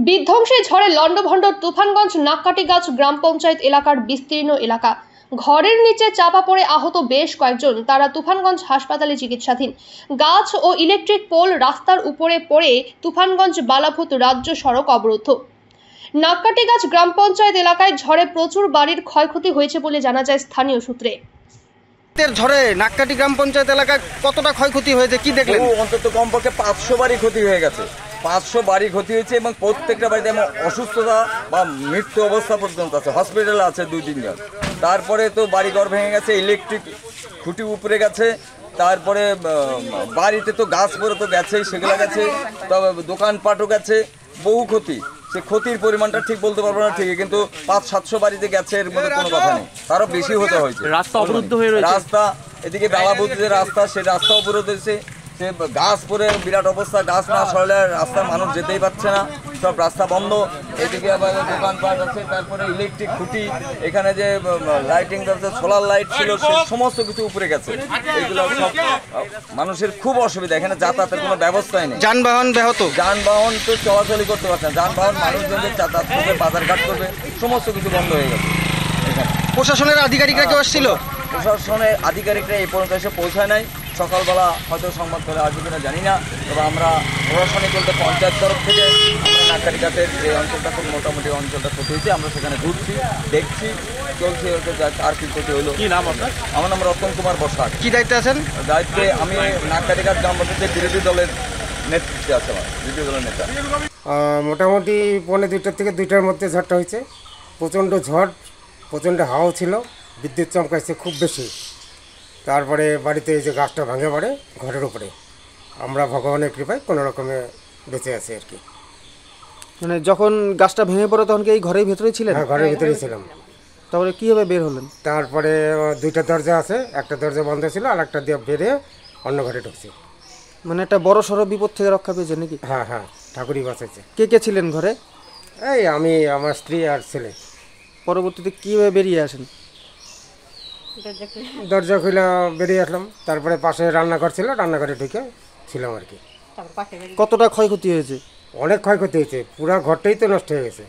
বিধ্বংসী ঝড়ে লন্ডভন্ড তুফানগঞ্জ নাককাটিগাছ গ্রাম পঞ্চায়েত এলাকার বিস্তীর্ণ এলাকা। ঘরের নিচে চাপা পড়ে আহত বেশ কয়েকজন, তারা তুফানগঞ্জ হাসপাতালে চিকিৎসাধীন। গাছ ও ইলেকট্রিক পোল রাস্তার উপরে পড়ে তুফানগঞ্জ বালাভূত রাজ্য সড়ক অবরুদ্ধ। নাককাটিগাছ গ্রাম পঞ্চায়েত এলাকায় ঝড়ে প্রচুর বাড়ির ক্ষয়ক্ষতি হয়েছে বলে জানা যায় স্থানীয় সূত্রে। ঝড়ে নাককাটি গ্রাম পঞ্চায়েত এলাকায় কতটা ক্ষয়ক্ষতি হয়েছে কি দেখলেন? অন্তত কমপক্ষে 500 বাড়ি ক্ষতি হয়ে গেছে। 500 বাড়ি ক্ষতি হয়েছে এবং প্রত্যেকটা বাড়িতে এমন অসুস্থতা বা মৃত্যু অবস্থা পর্যন্ত আছে, হসপিটালে আছে 2-3 জন। তারপরে তো বাড়িঘর ভেঙে গেছে, ইলেকট্রিক খুঁটি উপরে গেছে, তারপরে বাড়িতে তো গাছ পরে তো গেছেই, সেগুলো গেছে, তবে দোকানপাটও গেছে, বহু ক্ষতি। সে ক্ষতির পরিমাণটা ঠিক বলতে পারবো না ঠিকই, কিন্তু 500-700 বাড়িতে গেছে, এর মধ্যে কোনো কথা নেই, তারও বেশি হতে হয়েছে। রাস্তা অবরুদ্ধ হয়ে রয়েছে, রাস্তা এদিকে বেলাবুদ্ধ যে রাস্তা, সে রাস্তা অবরোধ হয়েছে। সে গাছ পরে বিরাট অবস্থা, গাছ না সরলে রাস্তার মানুষ যেতেই পারছে না, সব রাস্তা বন্ধ। এদিকে আবার দোকানপাট আছে, তারপরে ইলেকট্রিক খুঁটি, এখানে যে লাইটিং আছে, সোলার লাইট ছিল, সে সমস্ত কিছু উপরে গেছে। এগুলো সব মানুষের খুব অসুবিধা, এখানে যাতায়াতের কোনো ব্যবস্থাই নেই। যানবাহন ব্যাহত, যানবাহন তো চলাচলই করতে পারছে না, যানবাহন মানুষজন যে যাতায়াত করবে, বাজারঘাট করবে, সমস্ত কিছু বন্ধ হয়ে গেছে। এখানে প্রশাসনের আধিকারিকরা কেউ আসছিল? প্রশাসনের আধিকারিকরা এই পর্যন্ত এসে পৌঁছায় নাই। সকালবেলা হয়তো সংবাদ করে আসবে কিনা জানি না, তবে আমরা প্রশাসনিক বলতে পঞ্চায়েত তরফ থেকে নাককাটিগাছের যে অঞ্চলটা খুব মোটামুটি অঞ্চলটা ক্ষতি হয়েছে, আমরা সেখানে ঘুরছি, দেখছি, চলছি, আর কি ক্ষতি হলো। কি নাম আপনার? আমার নাম রতন কুমার বসাক। কি দায়িত্বে আছেন? দায়িত্বে আমি নাককাটিগাছ গ্রাম পঞ্চায়েতের বিরোধী দলের নেতৃত্বে আছে, আমার বিরোধী দলের নেতা। মোটামুটি 1:45 থেকে 2টার মধ্যে ঝড়টা হয়েছে। প্রচণ্ড ঝড়, প্রচণ্ড হাওয়া ছিল, বিদ্যুৎ চমকাইছে খুব বেশি। তারপরে বাড়িতে এই যে গাছটা ভাঙে পড়ে ঘরের উপরে, আমরা ভগবানের কৃপায় কোনো রকমে বেঁচে আছি আর কি। মানে যখন গাছটা ভেঙে পড়ে তখন কি এই ঘরের ভেতরেই ছিলেন? হ্যাঁ, ঘরের ভিতরেই ছিলাম। তারপরে কীভাবে বের হলেন? তারপরে 2টা দরজা আছে, একটা দরজা বন্ধ ছিল, আর একটা দিয়ে বেরিয়ে অন্য ঘরে ঢুকছি। মানে একটা বড় সড়ো বিপদ থেকে রক্ষা পেয়েছে নাকি? হ্যাঁ হ্যাঁ, ঠাকুরই বাঁচাইছে। কে কে ছিলেন ঘরে? এই আমি, আমার স্ত্রী আর ছেলে। পরবর্তীতে কীভাবে বেরিয়ে আসেন? দরজা খুলে বেরিয়ে আসলাম, তারপরে পাশে রান্নাঘর ছিল, রান্নাঘরে ঢুকে ছিলাম আর কি। কতটা ক্ষয়ক্ষতি হয়েছে? অনেক ক্ষয়ক্ষতি হয়েছে, পুরো ঘরটাই তো নষ্ট হয়ে গেছে।